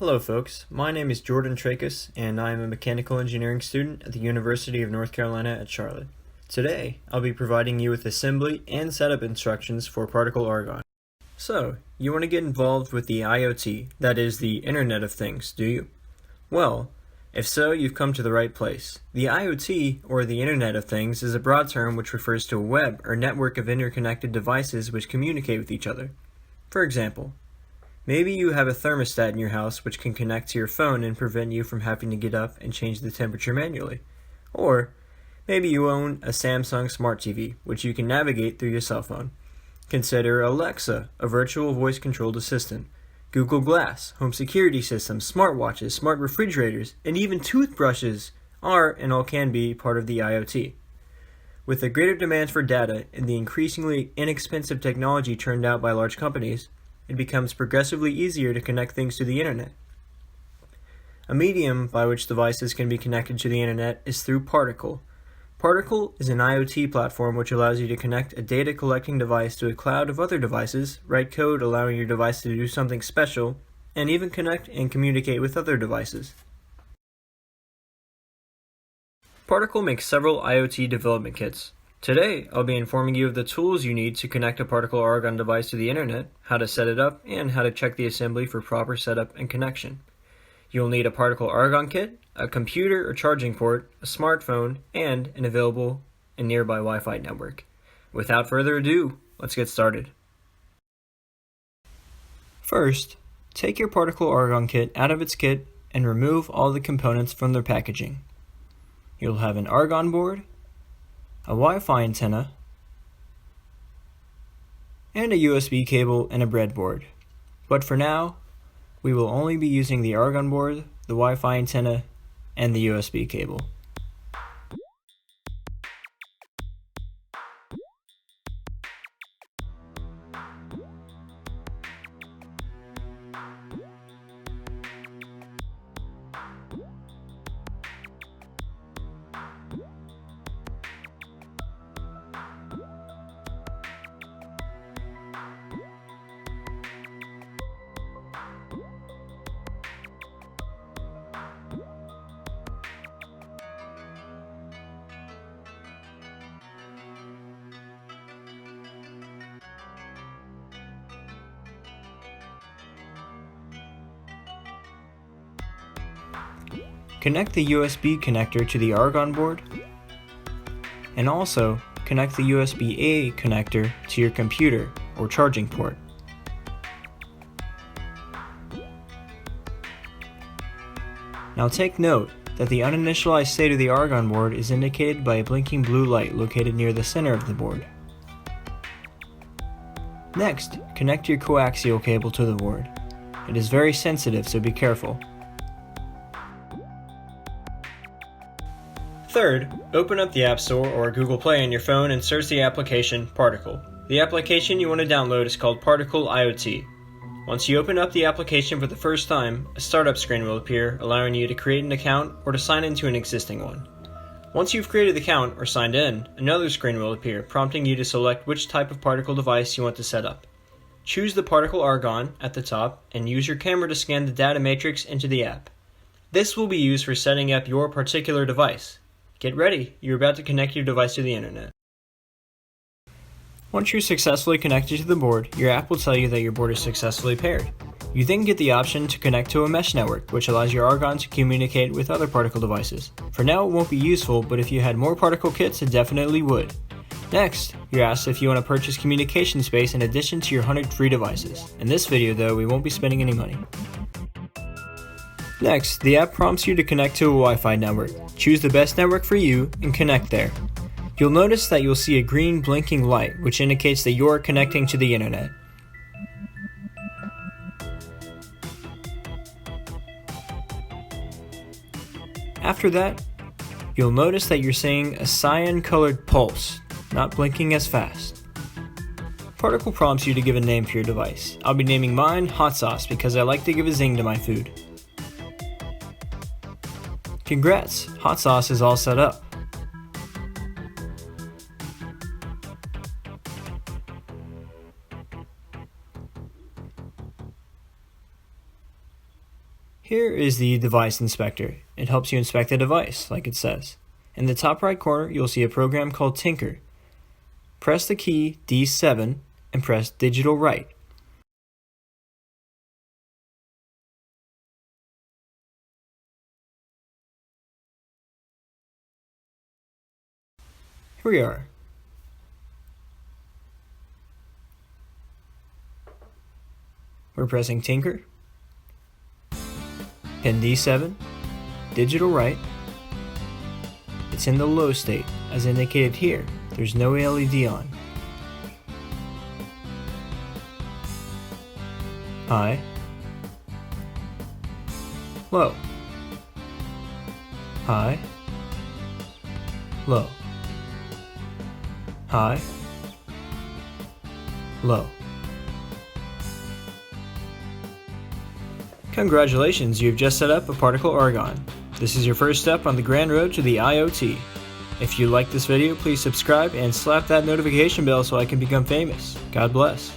Hello folks, my name is Jordan Trakas and I am a mechanical engineering student at the University of North Carolina at Charlotte. Today, I'll be providing you with assembly and setup instructions for Particle Argon. So, you want to get involved with the IoT, that is the Internet of Things, do you? Well, if so, you've come to the right place. The IoT, or the Internet of Things, is a broad term which refers to a web or network of interconnected devices which communicate with each other. For example, maybe you have a thermostat in your house which can connect to your phone and prevent you from having to get up and change the temperature manually. Or maybe you own a Samsung Smart TV which you can navigate through your cell phone. Consider Alexa, a virtual voice-controlled assistant, Google Glass, home security systems, smartwatches, smart refrigerators, and even toothbrushes are and all can be part of the IoT. With the greater demand for data and the increasingly inexpensive technology turned out by large companies, it becomes progressively easier to connect things to the internet. A medium by which devices can be connected to the internet is through Particle. Particle is an IoT platform which allows you to connect a data collecting device to a cloud of other devices, write code allowing your device to do something special, and even connect and communicate with other devices. Particle makes several IoT development kits. Today, I'll be informing you of the tools you need to connect a Particle Argon device to the internet, how to set it up, and how to check the assembly for proper setup and connection. You'll need a Particle Argon kit, a computer or charging port, a smartphone, and an available and nearby Wi-Fi network. Without further ado, let's get started. First, take your Particle Argon kit out of its kit and remove all the components from their packaging. You'll have an argon board, a Wi-Fi antenna, and a USB cable and a breadboard. But for now, we will only be using the argon board, the Wi-Fi antenna, and the USB cable. Connect the USB connector to the argon board, and also connect the USB-A connector to your computer or charging port. Now take note that the uninitialized state of the argon board is indicated by a blinking blue light located near the center of the board. Next, connect your coaxial cable to the board. It is very sensitive, so be careful. Third, open up the App Store or Google Play on your phone and search the application Particle. The application you want to download is called Particle IoT. Once you open up the application for the first time, a startup screen will appear, allowing you to create an account or to sign into an existing one. Once you've created the account or signed in, another screen will appear, prompting you to select which type of particle device you want to set up. Choose the Particle Argon at the top and use your camera to scan the data matrix into the app. This will be used for setting up your particular device. Get ready, you're about to connect your device to the internet. Once you're successfully connected to the board, your app will tell you that your board is successfully paired. You then get the option to connect to a mesh network, which allows your Argon to communicate with other particle devices. For now, it won't be useful, but if you had more particle kits, it definitely would. Next, you're asked if you want to purchase communication space in addition to your 100 free devices. In this video, though, we won't be spending any money. Next, the app prompts you to connect to a Wi-Fi network. Choose the best network for you and connect there. You'll notice that you'll see a green blinking light, which indicates that you're connecting to the internet. After that, you'll notice that you're seeing a cyan-colored pulse, not blinking as fast. Particle prompts you to give a name for your device. I'll be naming mine Hot Sauce because I like to give a zing to my food. Congrats, Hot Sauce is all set up. Here is the device inspector. It helps you inspect the device, like it says. In the top right corner, you'll see a program called Tinker. Press the key D7 and press Digital Write. Here we are. We're pressing Tinker, Pin D7, Digital Write. It's in the low state, as indicated here. There's no LED on. High, low, high, low, high, low. Congratulations, you've just set up a Particle Argon. This is your first step on the grand road to the IoT. If you like this video, please subscribe and slap that notification bell so I can become famous. God bless.